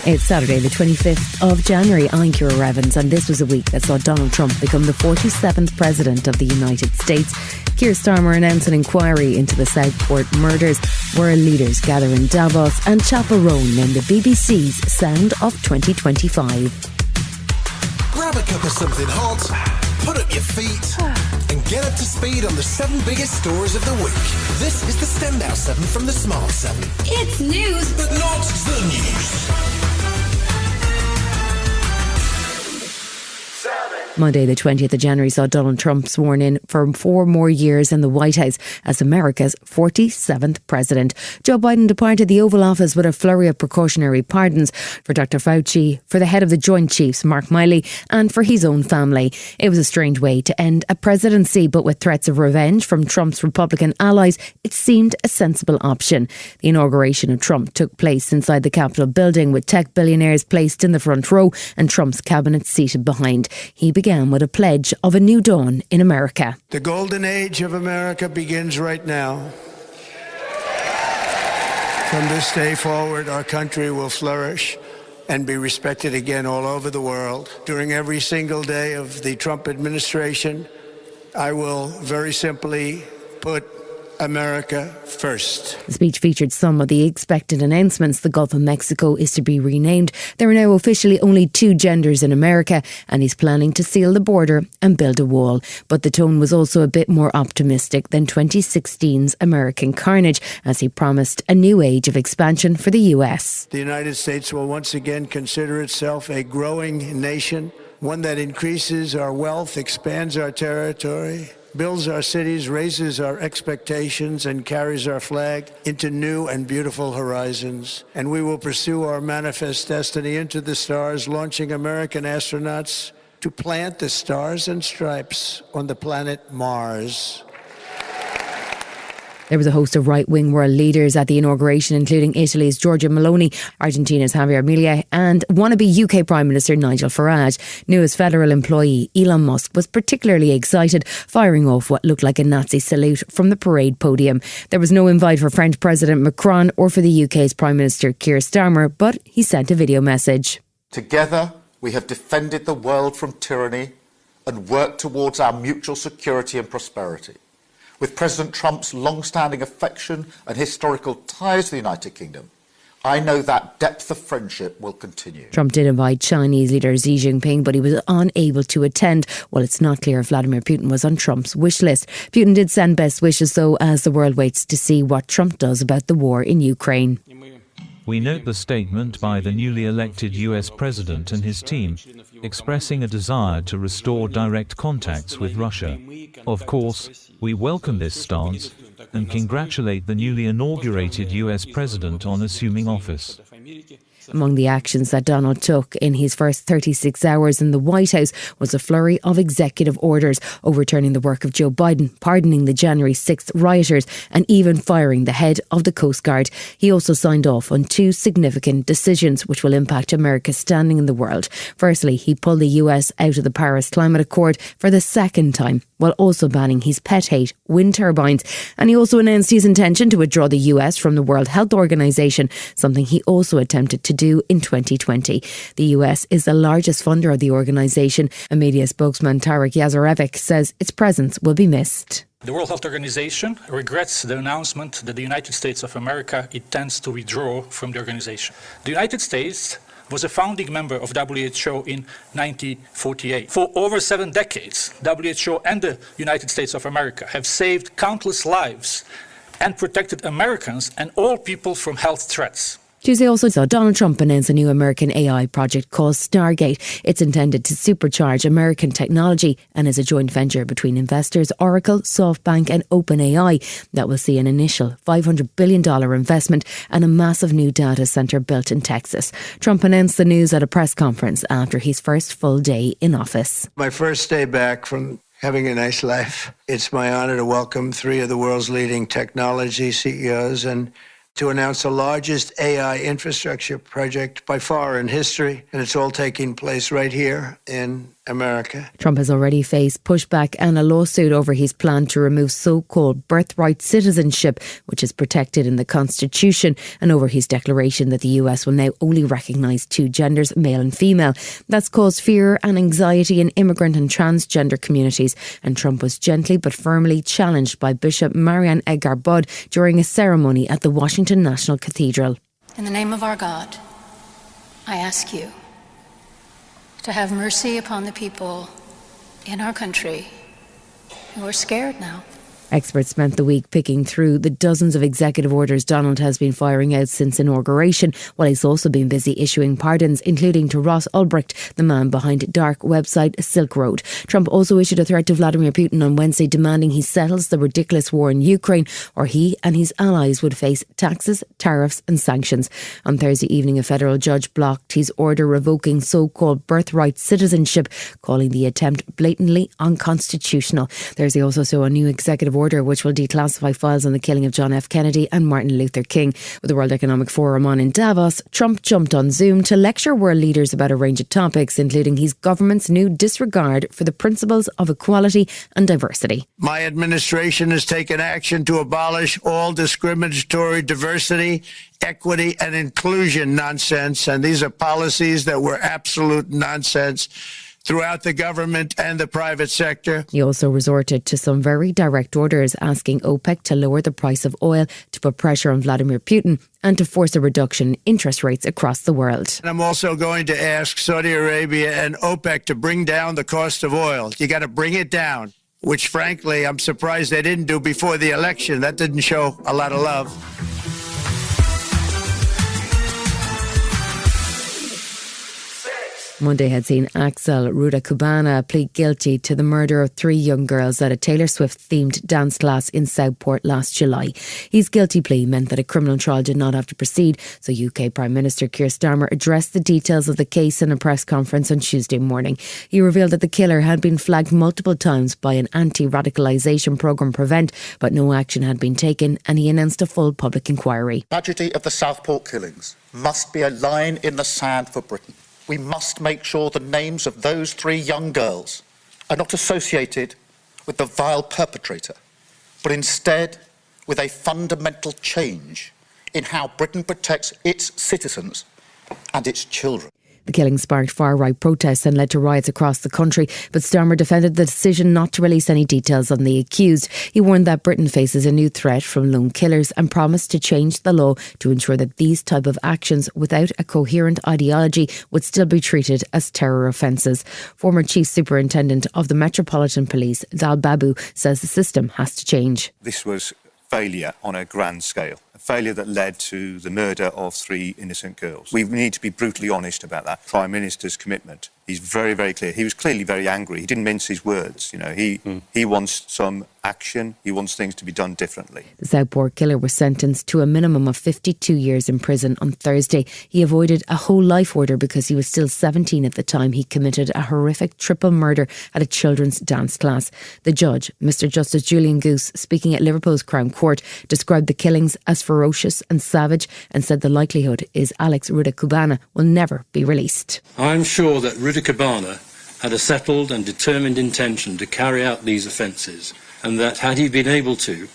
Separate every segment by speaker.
Speaker 1: It's Saturday, the 25th of January. I'm Ciara Evans, and this was a week that saw Donald Trump become the 47th President of the United States. Keir Starmer announced an inquiry into the Southport murders. World leaders gather in Davos, and Chaperone named the BBC's Sound of 2025.
Speaker 2: Grab a cup of something hot, put up your feet, and get up to speed on the 7 biggest stories of the week. This is the Standout 7 from the Smart 7.
Speaker 3: It's news,
Speaker 2: but not the news.
Speaker 1: Monday, the 20th of January, saw Donald Trump sworn in for 4 more years in the White House as America's 47th president. Joe Biden departed the Oval Office with a flurry of precautionary pardons for Dr. Fauci, for the head of the Joint Chiefs, Mark Miley, and for his own family. It was a strange way to end a presidency, but with threats of revenge from Trump's Republican allies, it seemed a sensible option. The inauguration of Trump took place inside the Capitol building, with tech billionaires placed in the front row and Trump's cabinet seated behind. He began with a pledge of a new dawn in America.
Speaker 4: The golden age of America begins right now. From this day forward, our country will flourish and be respected again all over the world. During every single day of the Trump administration, I will very simply put America first.
Speaker 1: The speech featured some of the expected announcements. The Gulf of Mexico is to be renamed. There are now officially only 2 genders in America, and he's planning to seal the border and build a wall. But the tone was also a bit more optimistic than 2016's American carnage, as he promised a new age of expansion for the US.
Speaker 4: The United States will once again consider itself a growing nation, one that increases our wealth, expands our territory, builds our cities, raises our expectations, and carries our flag into new and beautiful horizons. And we will pursue our manifest destiny into the stars, launching American astronauts to plant the stars and stripes on the planet Mars.
Speaker 1: There was a host of right-wing world leaders at the inauguration, including Italy's Giorgia Meloni, Argentina's Javier Milei, and wannabe UK Prime Minister Nigel Farage. Newest federal employee Elon Musk was particularly excited, firing off what looked like a Nazi salute from the parade podium. There was no invite for French President Macron or for the UK's Prime Minister Keir Starmer, but he sent a video message.
Speaker 5: Together, we have defended the world from tyranny and worked towards our mutual security and prosperity. With President Trump's long-standing affection and historical ties to the United Kingdom, I know that depth of friendship will continue.
Speaker 1: Trump did invite Chinese leader Xi Jinping, but he was unable to attend. Well, it's not clear if Vladimir Putin was on Trump's wish list. Putin did send best wishes, though, as the world waits to see what Trump does about the war in Ukraine.
Speaker 6: We note the statement by the newly elected US President and his team, expressing a desire to restore direct contacts with Russia. Of course, we welcome this stance and congratulate the newly inaugurated US President on assuming office.
Speaker 1: Among the actions that Donald took in his first 36 hours in the White House was a flurry of executive orders overturning the work of Joe Biden, pardoning the January 6th rioters, and even firing the head of the Coast Guard. He also signed off on 2 significant decisions which will impact America's standing in the world. Firstly, he pulled the US out of the Paris Climate Accord for the 2nd time, while also banning his pet hate, wind turbines. And he also announced his intention to withdraw the US from the World Health Organization, something he also attempted to do in 2020. The US is the largest funder of the organisation. A media spokesman, Tarek Yazarevic, says its presence will be missed.
Speaker 7: The World Health Organization regrets the announcement that the United States of America intends to withdraw from the organization. The United States was a founding member of WHO in 1948. For over 7 decades, WHO and the United States of America have saved countless lives and protected Americans and all people from health threats.
Speaker 1: Tuesday also saw Donald Trump announce a new American AI project called Stargate. It's intended to supercharge American technology and is a joint venture between investors Oracle, SoftBank and OpenAI that will see an initial $500 billion investment and a massive new data centre built in Texas. Trump announced the news at a press conference after his first full day in office.
Speaker 4: My first day back from having a nice life. It's my honor to welcome 3 of the world's leading technology CEOs and to announce the largest AI infrastructure project by far in history, and it's all taking place right here in America.
Speaker 1: Trump has already faced pushback and a lawsuit over his plan to remove so-called birthright citizenship, which is protected in the Constitution, and over his declaration that the US will now only recognise two genders, male and female. That's caused fear and anxiety in immigrant and transgender communities, and Trump was gently but firmly challenged by Bishop Marianne Edgar-Budd during a ceremony at the Washington National Cathedral.
Speaker 3: In the name of our God, I ask you to have mercy upon the people in our country who are scared now.
Speaker 1: Experts spent the week picking through the dozens of executive orders Donald has been firing out since inauguration, while he's also been busy issuing pardons, including to Ross Ulbricht, the man behind dark website Silk Road. Trump also issued a threat to Vladimir Putin on Wednesday, demanding he settles the ridiculous war in Ukraine, or he and his allies would face taxes, tariffs and sanctions. On Thursday evening, a federal judge blocked his order revoking so-called birthright citizenship, calling the attempt blatantly unconstitutional. Thursday also saw a new executive order which will declassify files on the killing of John F. Kennedy and Martin Luther King. With the World Economic Forum on in Davos, Trump jumped on Zoom to lecture world leaders about a range of topics, including his government's new disregard for the principles of equality and diversity.
Speaker 4: My administration has taken action to abolish all discriminatory diversity, equity and inclusion nonsense, and these are policies that were absolute nonsense throughout the government and the private sector.
Speaker 1: He also resorted to some very direct orders, asking OPEC to lower the price of oil to put pressure on Vladimir Putin and to force a reduction in interest rates across the world.
Speaker 4: And I'm also going to ask Saudi Arabia and OPEC to bring down the cost of oil. You got to bring it down, which frankly I'm surprised they didn't do before the election. That didn't show a lot of love.
Speaker 1: Monday had seen Axel Rudakubana plead guilty to the murder of 3 young girls at a Taylor Swift-themed dance class in Southport last July. His guilty plea meant that a criminal trial did not have to proceed, so UK Prime Minister Keir Starmer addressed the details of the case in a press conference on Tuesday morning. He revealed that the killer had been flagged multiple times by an anti-radicalisation programme Prevent, but no action had been taken, and he announced a full public inquiry.
Speaker 5: The tragedy of the Southport killings must be a line in the sand for Britain. We must make sure the names of those 3 young girls are not associated with the vile perpetrator, but instead with a fundamental change in how Britain protects its citizens and its children.
Speaker 1: The killing sparked far-right protests and led to riots across the country, but Starmer defended the decision not to release any details on the accused. He warned that Britain faces a new threat from lone killers and promised to change the law to ensure that these type of actions without a coherent ideology would still be treated as terror offences. Former Chief Superintendent of the Metropolitan Police, Dal Babu, says the system has to change.
Speaker 8: This was failure on a grand scale, a failure that led to the murder of 3 innocent girls. We need to be brutally honest about that. Prime Minister's commitment. He's very, very clear. He was clearly very angry. He didn't mince his words. You know, he wants some action. He wants things to be done differently.
Speaker 1: The Southport killer was sentenced to a minimum of 52 years in prison on Thursday. He avoided a whole life order because he was still 17 at the time he committed a horrific triple murder at a children's dance class. The judge, Mr Justice Julian Goose, speaking at Liverpool's Crown Court, described the killings as ferocious and savage and said the likelihood is Alex Rudakubana will never be released.
Speaker 9: I'm sure that Rudakubana had a settled and determined intention to carry out these offences, and that had he been able to,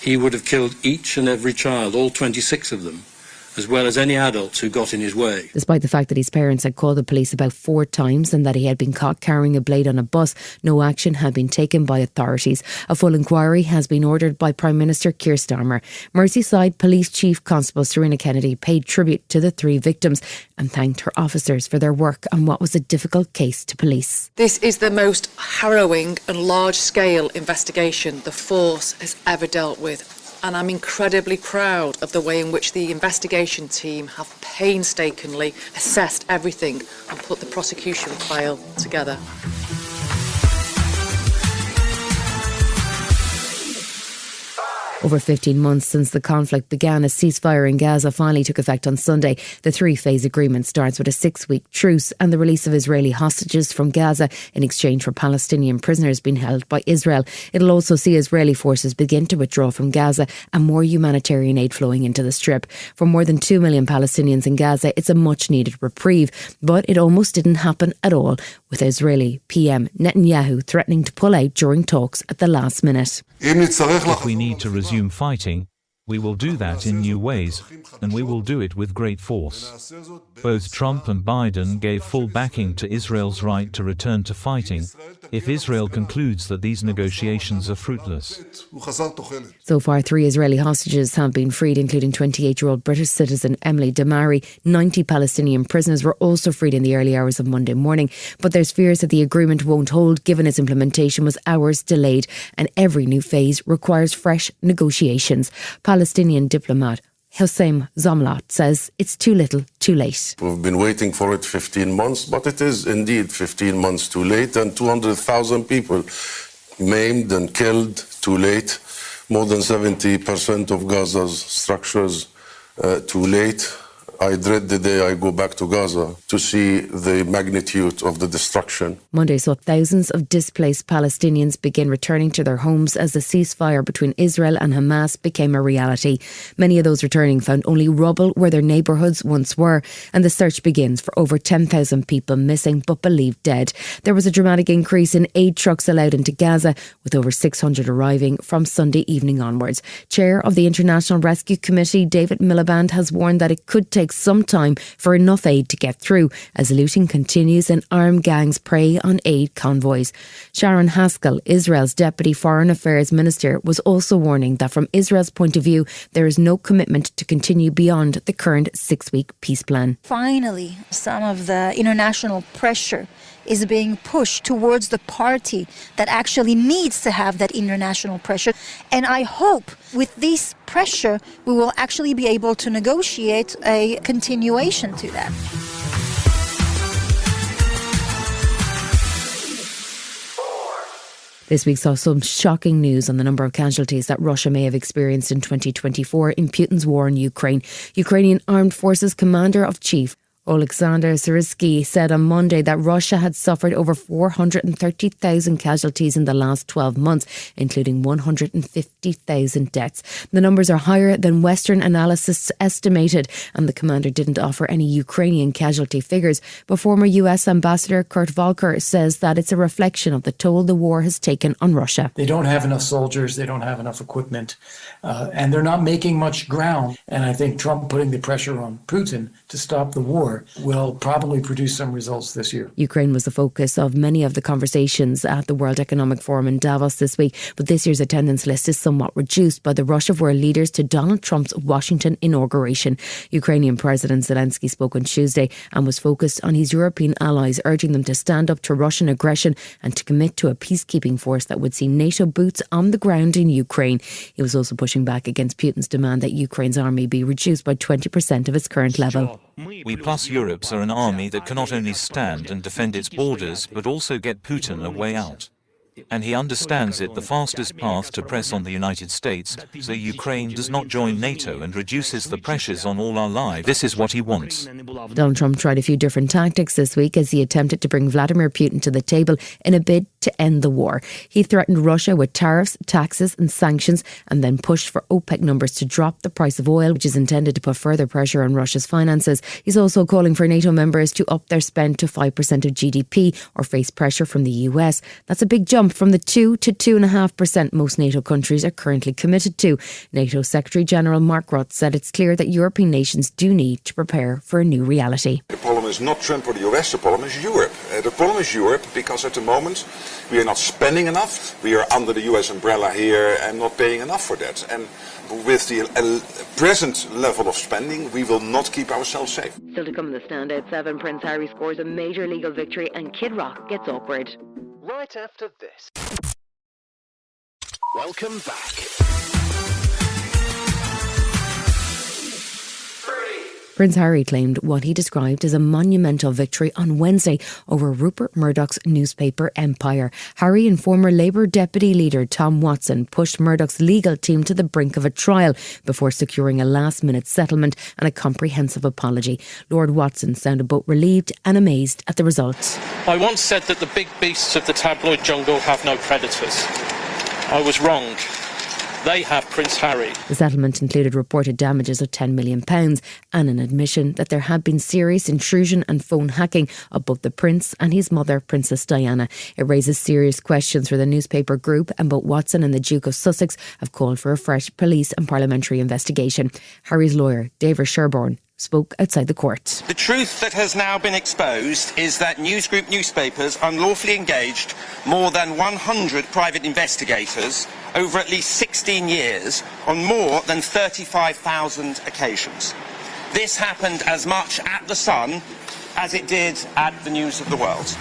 Speaker 9: he would have killed each and every child, all 26 of them, as well as any adults who got in his way.
Speaker 1: Despite the fact that his parents had called the police about 4 times and that he had been caught carrying a blade on a bus, no action had been taken by authorities. A full inquiry has been ordered by Prime Minister Keir Starmer. Merseyside Police Chief Constable Serena Kennedy paid tribute to the 3 victims and thanked her officers for their work on what was a difficult case to police.
Speaker 10: This is the most harrowing and large-scale investigation the force has ever dealt with. And I'm incredibly proud of the way in which the investigation team have painstakingly assessed everything and put the prosecution file together.
Speaker 1: Over 15 months since the conflict began, a ceasefire in Gaza finally took effect on Sunday. The three-phase agreement starts with a 6-week truce and the release of Israeli hostages from Gaza in exchange for Palestinian prisoners being held by Israel. It'll also see Israeli forces begin to withdraw from Gaza and more humanitarian aid flowing into the Strip. For more than 2 million Palestinians in Gaza, it's a much-needed reprieve. But it almost didn't happen at all, with Israeli PM Netanyahu threatening to pull out during talks at the last minute.
Speaker 6: If we need to resume fighting, we will do that in new ways, and we will do it with great force. Both Trump and Biden gave full backing to Israel's right to return to fighting, if Israel concludes that these negotiations are fruitless.
Speaker 1: So far, 3 Israeli hostages have been freed, including 28-year-old British citizen Emily Damari. 90 Palestinian prisoners were also freed in the early hours of Monday morning. But there's fears that the agreement won't hold, given its implementation was hours delayed, and every new phase requires fresh negotiations. Palestinian diplomat Hossein Zomlot says it's too little, too late.
Speaker 11: We've been waiting for it 15 months, but it is indeed 15 months too late, and 200,000 people maimed and killed too late. More than 70% of Gaza's structures too late. I dread the day I go back to Gaza to see the magnitude of the destruction.
Speaker 1: Monday saw thousands of displaced Palestinians begin returning to their homes as the ceasefire between Israel and Hamas became a reality. Many of those returning found only rubble where their neighbourhoods once were, and the search begins for over 10,000 people missing but believed dead. There was a dramatic increase in aid trucks allowed into Gaza, with over 600 arriving from Sunday evening onwards. Chair of the International Rescue Committee, David Miliband, has warned that it could take some time for enough aid to get through as looting continues and armed gangs prey on aid convoys. Sharon Haskell, Israel's Deputy Foreign Affairs Minister, was also warning that from Israel's point of view, there is no commitment to continue beyond the current 6-week peace plan.
Speaker 12: Finally, some of the international pressure is being pushed towards the party that actually needs to have that international pressure. And I hope with this pressure, we will actually be able to negotiate a continuation to that.
Speaker 1: This week saw some shocking news on the number of casualties that Russia may have experienced in 2024 in Putin's war in Ukraine. Ukrainian Armed Forces Commander-in-Chief Oleksandr Syrskyi said on Monday that Russia had suffered over 430,000 casualties in the last 12 months, including 150,000 deaths. The numbers are higher than Western analysts estimated, and the commander didn't offer any Ukrainian casualty figures. But former US Ambassador Kurt Volker says that it's a reflection of the toll the war has taken on Russia.
Speaker 13: They don't have enough soldiers, they don't have enough equipment, and they're not making much ground. And I think Trump putting the pressure on Putin to stop the war will probably produce some results this year.
Speaker 1: Ukraine was the focus of many of the conversations at the World Economic Forum in Davos this week, but this year's attendance list is somewhat reduced by the rush of world leaders to Donald Trump's Washington inauguration. Ukrainian President Zelensky spoke on Tuesday and was focused on his European allies, urging them to stand up to Russian aggression and to commit to a peacekeeping force that would see NATO boots on the ground in Ukraine. He was also pushing back against Putin's demand that Ukraine's army be reduced by 20% of its current level.
Speaker 6: We plus Europe's are an army that can not only stand and defend its borders but also get Putin a way out. And he understands it the fastest path to press on the United States so Ukraine does not join NATO and reduces the pressures on all our lives. This is what he wants.
Speaker 1: Donald Trump tried a few different tactics this week as he attempted to bring Vladimir Putin to the table in a bid to end the war. He threatened Russia with tariffs, taxes and sanctions, and then pushed for OPEC numbers to drop the price of oil, which is intended to put further pressure on Russia's finances. He's also calling for NATO members to up their spend to 5% of GDP or face pressure from the US. That's a big jump from the 2 to 2.5% most NATO countries are currently committed to. NATO Secretary General Mark Rutte said it's clear that European nations do need to prepare for a new reality.
Speaker 14: The problem is not Trump or the US, the problem is Europe. The problem is Europe because at the moment we are not spending enough. We are under the US umbrella here and not paying enough for that. And with the present level of spending, we will not keep ourselves safe.
Speaker 1: Still to come in the Standout 7, Prince Harry scores a major legal victory and Kid Rock gets awkward.
Speaker 2: Right after this. Welcome back. 3,
Speaker 1: Prince Harry claimed what he described as a monumental victory on Wednesday over Rupert Murdoch's newspaper empire. Harry and former Labour deputy leader Tom Watson pushed Murdoch's legal team to the brink of a trial before securing a last-minute settlement and a comprehensive apology. Lord Watson sounded both relieved and amazed at the results.
Speaker 15: I once said that the big beasts of the tabloid jungle have no predators. I was wrong. They have Prince Harry.
Speaker 1: The settlement included reported damages of £10 million and an admission that there had been serious intrusion and phone hacking of both the Prince and his mother, Princess Diana. It raises serious questions for the newspaper group, and both Watson and the Duke of Sussex have called for a fresh police and parliamentary investigation. Harry's lawyer, David Sherborne, spoke outside the court.
Speaker 16: The truth that has now been exposed is that Newsgroup newspapers unlawfully engaged more than 100 private investigators over at least 16 years on more than 35,000 occasions. This happened as much at The Sun as it did at the News of the World.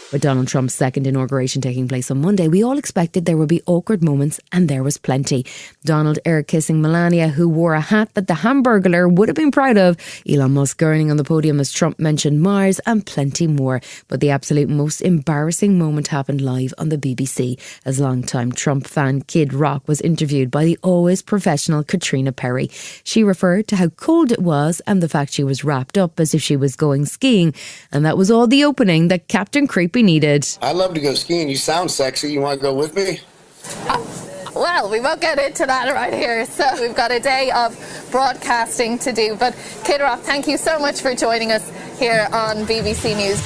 Speaker 1: With Donald Trump's second inauguration taking place on Monday, we all expected there would be awkward moments, and there was plenty. Donald air-kissing Melania, who wore a hat that the Hamburglar would have been proud of, Elon Musk gurning on the podium as Trump mentioned Mars, and plenty more. But the absolute most embarrassing moment happened live on the BBC as longtime Trump fan Kid Rock was interviewed by the always professional Katrina Perry. She referred to how cold it was and the fact she was wrapped up as if she was going skiing, and that was all the opening that Captain Creepy needed.
Speaker 17: I'd love to go skiing. You sound sexy. You want to go with me?
Speaker 18: Well, we won't get into that right here. So we've got a day of broadcasting to do. But Kid Rock, thank you so much for joining us here on BBC News.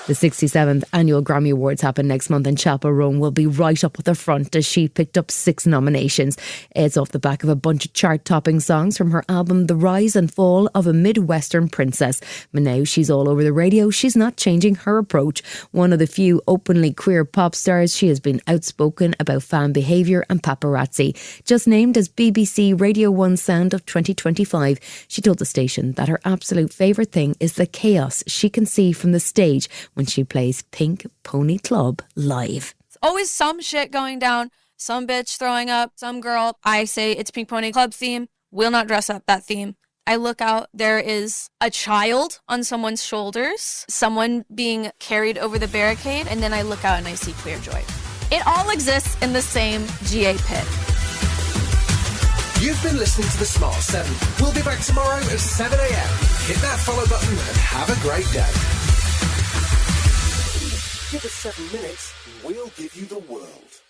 Speaker 1: The 67th annual Grammy Awards happen next month, and Chapel Roan will be right up at the front as she picked up 6 nominations. It's off the back of a bunch of chart-topping songs from her album The Rise and Fall of a Midwestern Princess. But now she's all over the radio. She's not changing her approach. One of the few openly queer pop stars, she has been outspoken about fan behaviour and paparazzi. Just named as BBC Radio 1 Sound of 2025, she told the station that her absolute favourite thing is the chaos she can see from the stage when she plays Pink Pony Club live.
Speaker 19: It's always some shit going down, some bitch throwing up, some girl. I say it's Pink Pony Club theme, will not dress up that theme. I look out, there is a child on someone's shoulders, someone being carried over the barricade, and then I look out and I see queer joy. It all exists in the same GA pit.
Speaker 2: You've been listening to The Smart 7. We'll be back tomorrow at 7 a.m. Hit that follow button and have a great day. Give us 7 minutes and we'll give you the world.